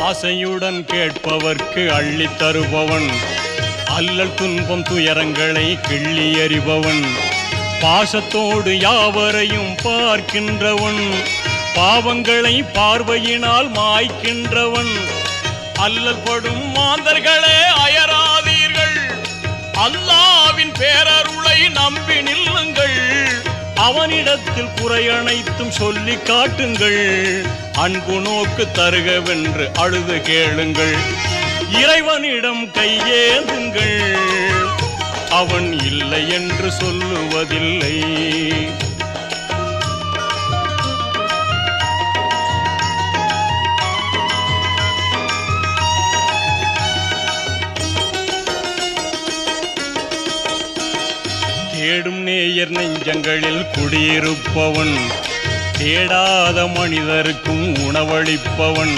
ஆசையுடன் கேட்பவர்க்கு அள்ளித் தருபவன், அல்லல் துன்பம் துயரங்களை கிள்ளி எறிபவன், பாசத்தோடு யாவரையும் பார்க்கின்றவன், பாவங்களை பார்வையினால் மாய்க்கின்றவன். அல்லல் படும் மாந்தர்களே அயராதீர்கள், அல்லாவின் பேரருளை நம்பி நில்லுங்கள். அவனிடத்தில் குறையனைத்தும் சொல்லி காட்டுங்கள், அன்பு நோக்கு தருகவென்று அழுது கேளுங்கள். இறைவனிடம் கையேந்துங்கள், அவன் இல்லை என்று சொல்லுவதில்லை. தேடும் நேயர் நெஞ்சங்களில் குடியிருப்பவன், தேடாத மனிதருக்கும் உணவளிப்பவன்.